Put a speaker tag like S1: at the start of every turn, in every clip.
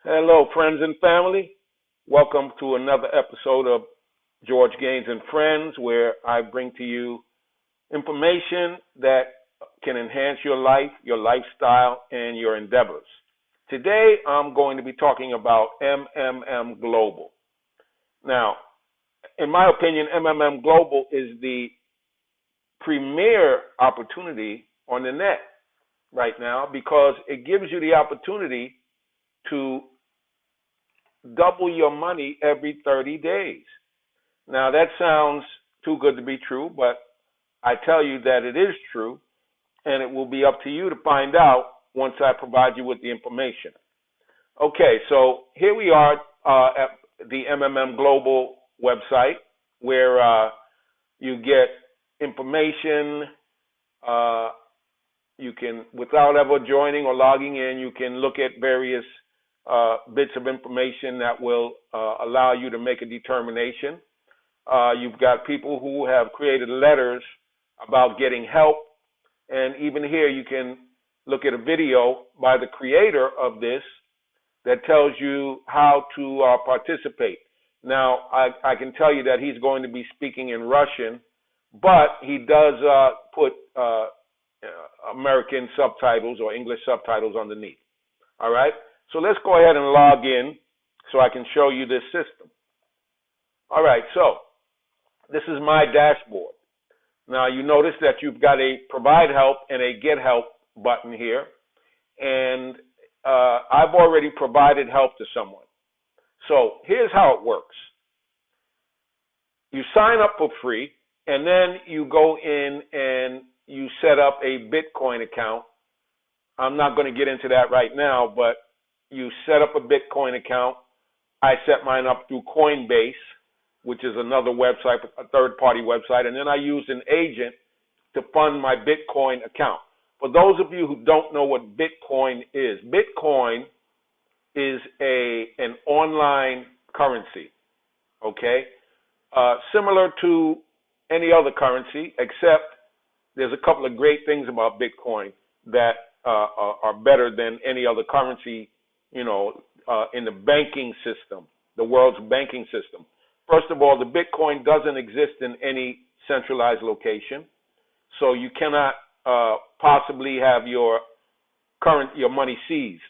S1: Hello, friends and family. Welcome to another episode of George Gaines and Friends, where I bring to you information that can enhance your life, your lifestyle, and your endeavors. Today, I'm going to be talking about MMM Global. Now, in my opinion, MMM Global is the premier opportunity on the net right now because it gives you the opportunity to double your money every 30 days. Now, that sounds too good to be true, but I tell you that it is true, and it will be up to you to find out once I provide you with the information. Okay, so here we are at the MMM Global website where you get information. You can, without ever joining or logging in, you can look at various bits of information that will allow you to make a determination. You've got people who have created letters about getting help, and even here you can look at a video by the creator of this that tells you how to participate. Now, I can tell you that he's going to be speaking in Russian, but he does put American subtitles or English subtitles underneath. All right? So let's go ahead and log in so I can show you this system. All right, so this is my dashboard. Now you notice that you've got a provide help and a get help button here. And I've already provided help to someone. So here's how it works. You sign up for free, and then you go in and you set up a Bitcoin account. I'm not going to get into that right now, but you set up a Bitcoin account. I set mine up through Coinbase, which is another website, a third-party website, and then I use an agent to fund my Bitcoin account. For those of you who don't know what Bitcoin is an online currency, okay? Similar to any other currency, except there's a couple of great things about Bitcoin that are better than any other currency, in the banking system, the world's banking system. First of all, the Bitcoin doesn't exist in any centralized location, so you cannot possibly have your money seized.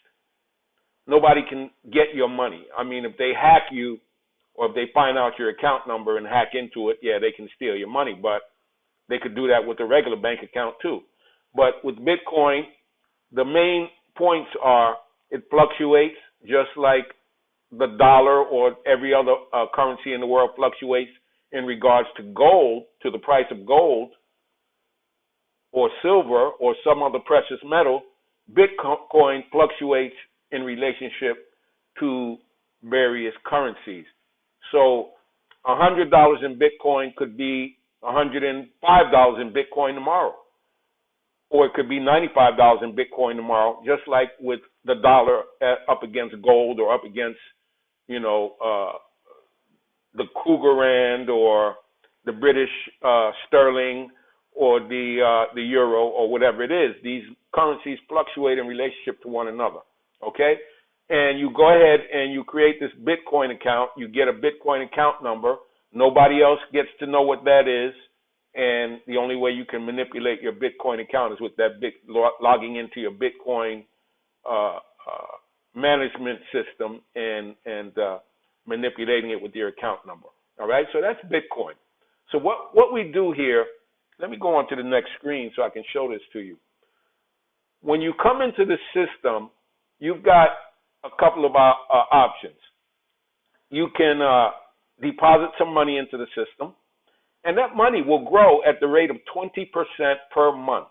S1: Nobody can get your money. I mean, if they hack you or if they find out your account number and hack into it, yeah, they can steal your money, but they could do that with a regular bank account too. But with Bitcoin, the main points are it fluctuates just like the dollar or every other currency in the world fluctuates in regards to gold, to the price of gold or silver or some other precious metal. Bitcoin fluctuates in relationship to various currencies. So $100 in Bitcoin could be $105 in Bitcoin tomorrow. Or it could be $95 in Bitcoin tomorrow, just like with the dollar up against gold or up against, the Kruger Rand or the British sterling or the euro or whatever it is. These currencies fluctuate in relationship to one another, okay? And you go ahead and you create this Bitcoin account. You get a Bitcoin account number. Nobody else gets to know what that is. And the only way you can manipulate your Bitcoin account is with that logging into your Bitcoin management system and manipulating it with your account number. All right, so that's Bitcoin. So what we do here, let me go on to the next screen so I can show this to you. When you come into the system, you've got a couple of options. You can deposit some money into the system, and that money will grow at the rate of 20% per month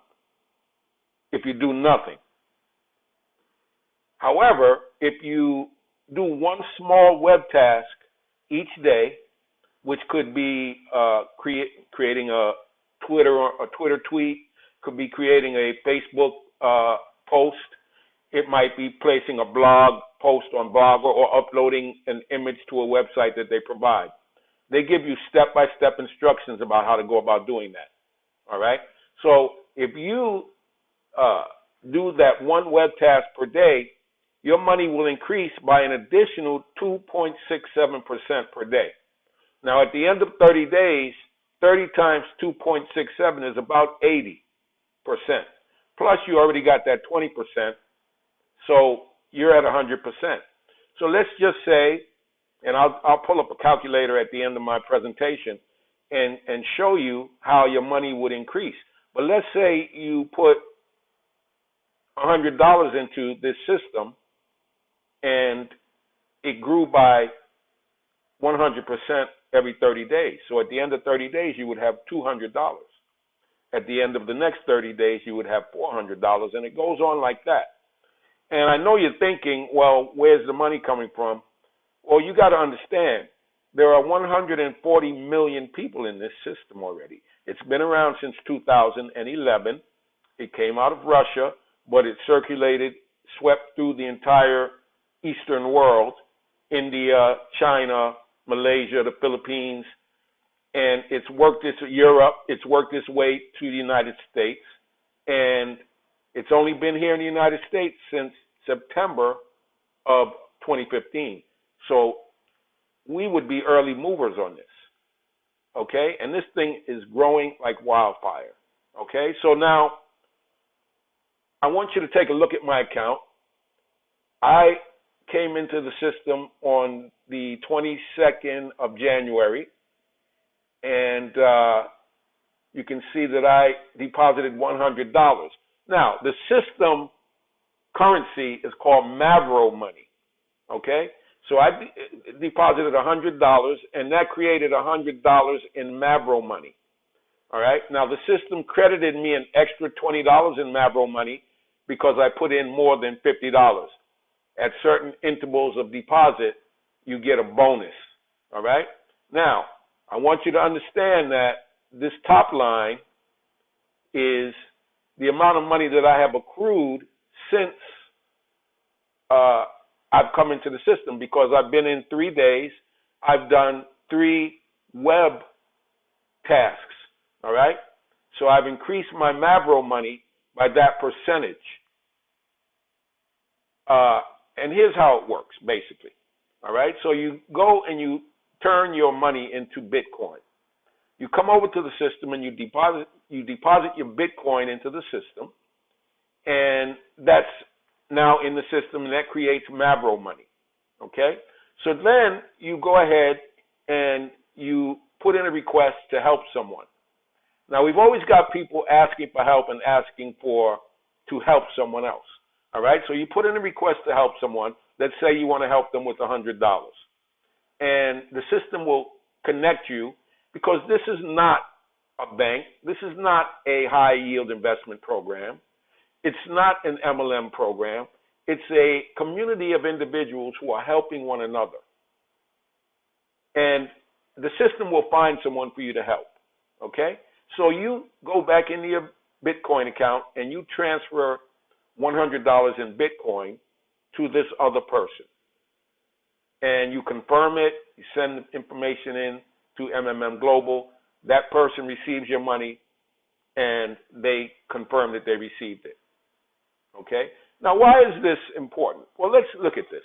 S1: if you do nothing. However, if you do one small web task each day, which could be creating a Twitter tweet, could be creating a Facebook post, it might be placing a blog post on Blogger or uploading an image to a website that they provide. They give you step-by-step instructions about how to go about doing that. All right? So if you do that one web task per day, your money will increase by an additional 2.67% per day. Now, at the end of 30 days, 30 times 2.67 is about 80%. Plus, you already got that 20%, so you're at 100%. So let's just say, and I'll pull up a calculator at the end of my presentation and show you how your money would increase. But let's say you put $100 into this system and it grew by 100% every 30 days. So at the end of 30 days, you would have $200. At the end of the next 30 days, you would have $400, and it goes on like that. And I know you're thinking, well, where's the money coming from? Well, you got to understand, there are 140 million people in this system already. It's been around since 2011. It came out of Russia, but it circulated, swept through the entire Eastern world, India, China, Malaysia, the Philippines, and it's worked Europe, it's worked its way to the United States, and it's only been here in the United States since September of 2015. So we would be early movers on this, okay? And this thing is growing like wildfire, okay? So now I want you to take a look at my account. I came into the system on the 22nd of January, and you can see that I deposited $100. Now, the system currency is called MAVRO money, okay? So I deposited $100, and that created $100 in MAVRO money, all right? Now, the system credited me an extra $20 in MAVRO money because I put in more than $50. At certain intervals of deposit, you get a bonus, all right? Now, I want you to understand that this top line is the amount of money that I have accrued since I've come into the system, because I've been in 3 days. I've done 3 web tasks, all right? So I've increased my MAVRO money by that percentage. And here's how it works, basically, all right? So you go and you turn your money into Bitcoin. You come over to the system and you deposit your Bitcoin into the system, and that's now in the system, and that creates MAVRO money, okay? So then you go ahead and you put in a request to help someone. Now, we've always got people asking for help and asking to help someone else, all right? So you put in a request to help someone. Let's say you want to help them with $100. And the system will connect you, because this is not a bank. This is not a high-yield investment program. It's not an MLM program. It's a community of individuals who are helping one another. And the system will find someone for you to help, okay? So you go back into your Bitcoin account and you transfer $100 in Bitcoin to this other person. And you confirm it, you send the information in to MMM Global. That person receives your money, and they confirm that they received it. Okay? Now, why is this important? Well, let's look at this.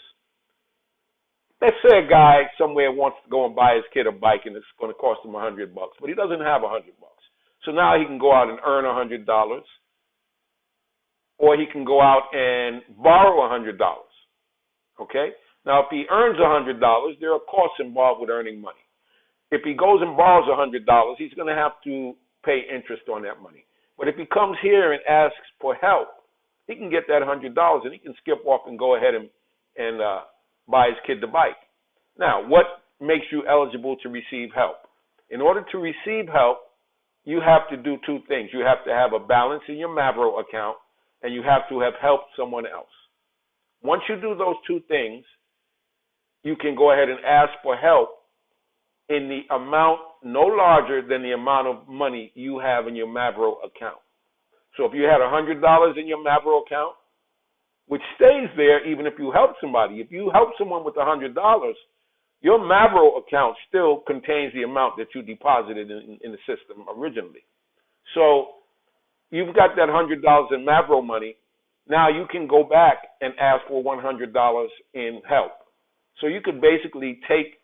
S1: Let's say a guy somewhere wants to go and buy his kid a bike, and it's going to cost him $100, but he doesn't have $100. So now he can go out and earn $100, or he can go out and borrow $100. Okay? Now, if he earns $100, there are costs involved with earning money. If he goes and borrows $100, he's going to have to pay interest on that money. But if he comes here and asks for help, he can get that $100 and he can skip off and go ahead and buy his kid the bike. Now, what makes you eligible to receive help? In order to receive help, you have to do 2 things. You have to have a balance in your MAVRO account, and you have to have helped someone else. Once you do those 2 things, you can go ahead and ask for help in the amount no larger than the amount of money you have in your MAVRO account. So if you had $100 in your MAVRO account, which stays there even if you help somebody, if you help someone with $100, your MAVRO account still contains the amount that you deposited in the system originally. So you've got that $100 in MAVRO money, Now you can go back and ask for $100 in help. So you could basically take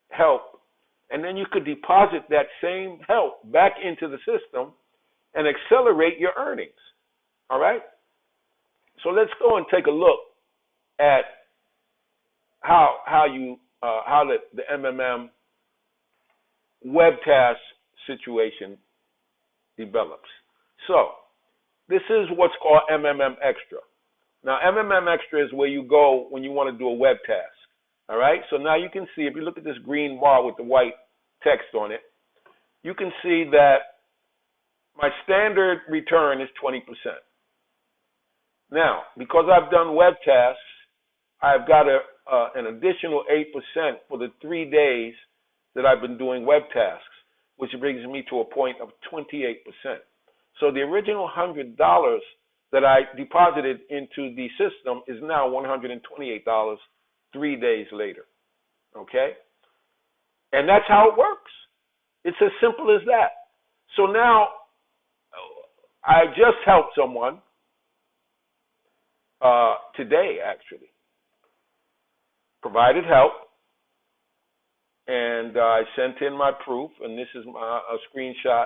S1: help, and then you could deposit that same help back into the system and accelerate your earnings. All right? So let's go and take a look at how the MMM web task situation develops. So this is what's called MMM Extra. Now, MMM Extra is where you go when you want to do a web task. All right? So now you can see, if you look at this green bar with the white text on it, you can see that my standard return is 20%. Now, because I've done web tasks, I've got an additional 8% for the 3 days that I've been doing web tasks, which brings me to a point of 28%. So the original $100 that I deposited into the system is now $128 3 days later. Okay? And that's how it works. It's as simple as that. So now I just helped someone today, actually. Provided help, and I sent in my proof, and this is a screenshot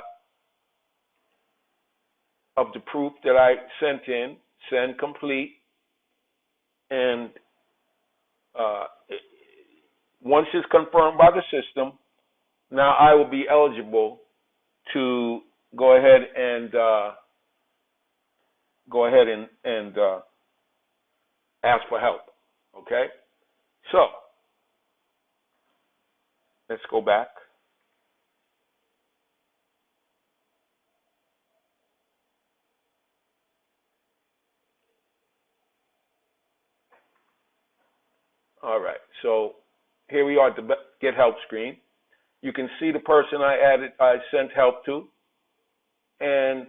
S1: of the proof that I sent in, send complete, and once it's confirmed by the system, now I will be eligible to go ahead and ask for help. Okay? So let's go back. All right. So here we are at the Get Help screen. You can see the person I sent help to. And,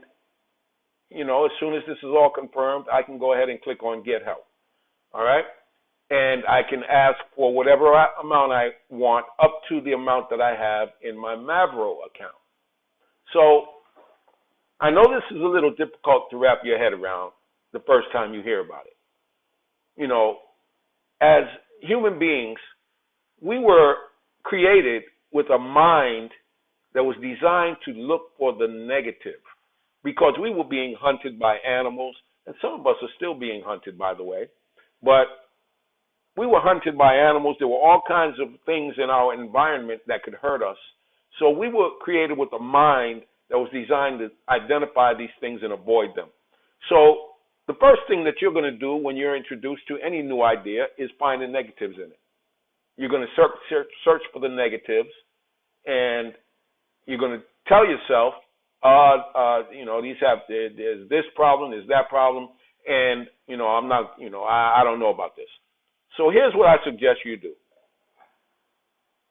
S1: you know, as soon as this is all confirmed, I can go ahead and click on Get Help. All right? And I can ask for whatever amount I want up to the amount that I have in my Mavro account. So I know this is a little difficult to wrap your head around the first time you hear about it. You know, as human beings, we were created with a mind that was designed to look for the negative, because we were being hunted by animals, and some of us are still being hunted, by the way. But we were hunted by animals. There were all kinds of things in our environment that could hurt us. So we were created with a mind that was designed to identify these things and avoid them. So the first thing that you're going to do when you're introduced to any new idea is find the negatives in it. You're going to search for the negatives, and you're going to tell yourself, you know, there's this problem, there's that problem, and, you know, I don't know about this. So here's what I suggest you do.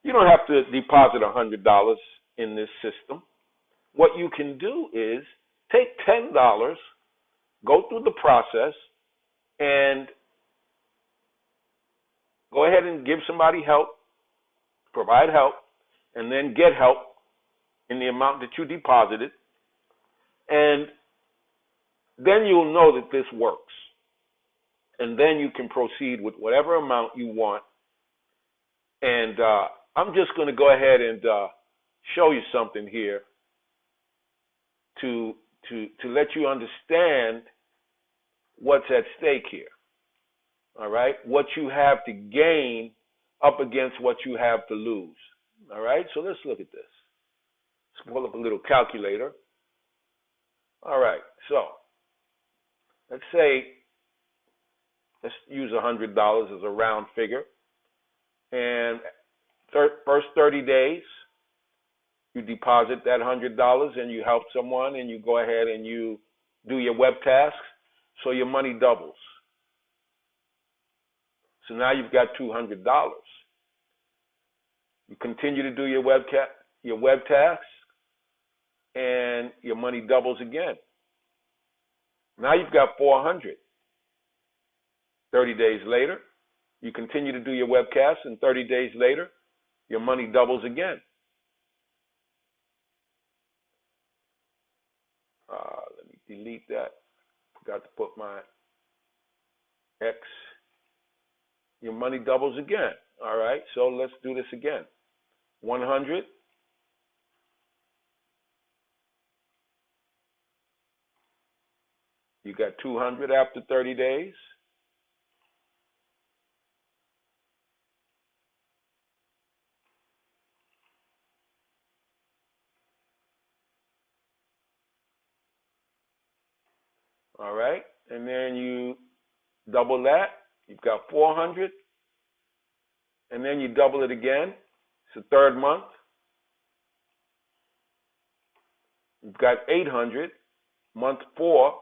S1: You don't have to deposit $100 in this system. What you can do is take $10, go through the process, and go ahead and give somebody help, provide help, and then get help in the amount that you deposited. And then you'll know that this works. And then you can proceed with whatever amount you want. And I'm just going to go ahead and show you something here to let you understand what's at stake here. All right? What you have to gain up against what you have to lose. All right? So let's look at this. Let's pull up a little calculator. All right. So let's say, let's use $100 as a round figure. And first 30 days, you deposit that $100 and you help someone and you go ahead and you do your web tasks, so your money doubles. So now you've got $200. You continue to do your web tasks, and your money doubles again. Now you've got $400. 30 days later, you continue to do your webcasts, and 30 days later, your money doubles again. Let me delete that. Forgot to put my X, your money doubles again. All right, so let's do this again. 100. You got 200 after 30 days. All right, and then you double that. You've got 400, and then you double it again. It's the third month. You've got 800. Month 4,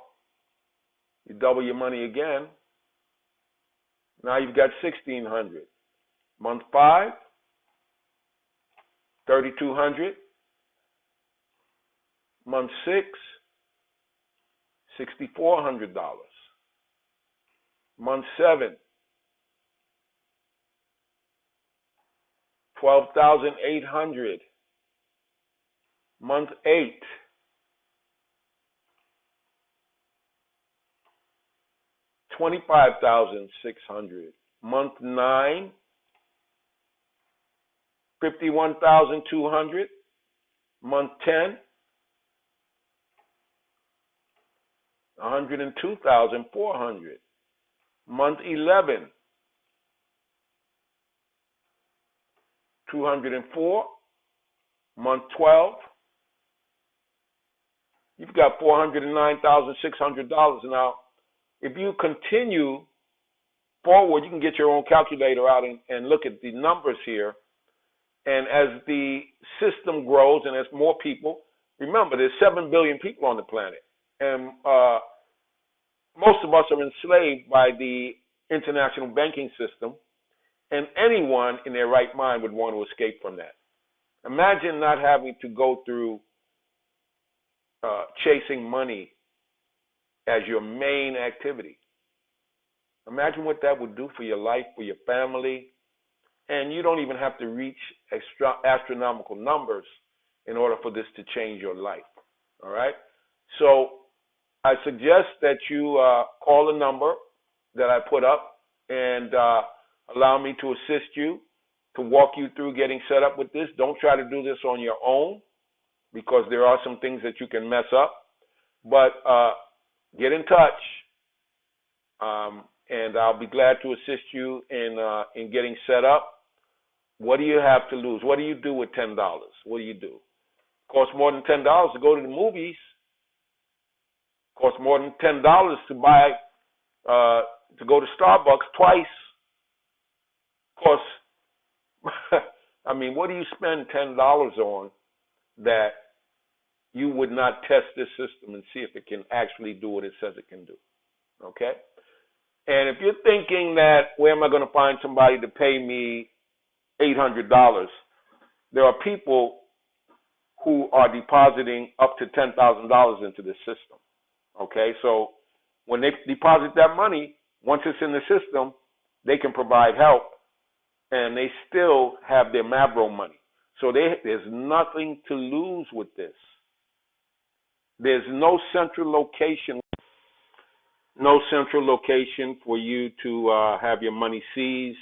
S1: you double your money again. Now you've got 1,600. Month 5, 3,200. Month 6, $6,400. Month 7, $12,800. Month 8, $25,600. Month 9, $51,200. Month 10, $102,400. Month 11, $204. Month 12, you've got $409,600. Now, if you continue forward, you can get your own calculator out and look at the numbers here. And as the system grows and as more people, remember, there's 7 billion people on the planet. And most of us are enslaved by the international banking system. And anyone in their right mind would want to escape from that. Imagine not having to go through chasing money as your main activity. Imagine what that would do for your life, for your family, and you don't even have to reach astronomical numbers in order for this to change your life. All right? So I suggest that you call the number that I put up and allow me to assist you, to walk you through getting set up with this. Don't try to do this on your own because there are some things that you can mess up. But get in touch, and I'll be glad to assist you in getting set up. What do you have to lose? What do you do with $10? What do you do? It costs more than $10 to go to the movies. It costs more than $10 to buy to go to Starbucks twice. Of course, I mean, what do you spend $10 on that you would not test this system and see if it can actually do what it says it can do? Okay? And if you're thinking that, where am I going to find somebody to pay me $800? There are people who are depositing up to $10,000 into the system. Okay? So when they deposit that money, once it's in the system, they can provide help, and they still have their MAVRO money. So there's nothing to lose with this. There's no central location for you to have your money seized.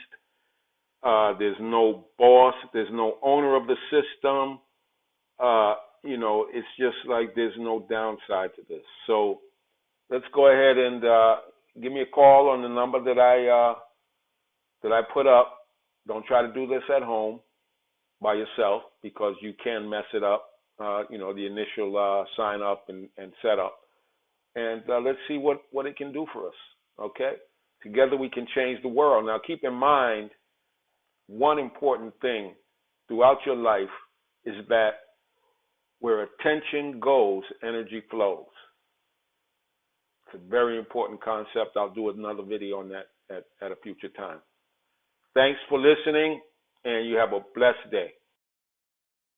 S1: There's no boss. There's no owner of the system. It's just like there's no downside to this. So let's go ahead and give me a call on the number that I put up. Don't try to do this at home by yourself because you can mess it up, the initial sign up and set up. And let's see what it can do for us, okay? Together we can change the world. Now keep in mind, one important thing throughout your life is that where attention goes, energy flows. It's a very important concept. I'll do another video on that at a future time. Thanks for listening, and you have a blessed day.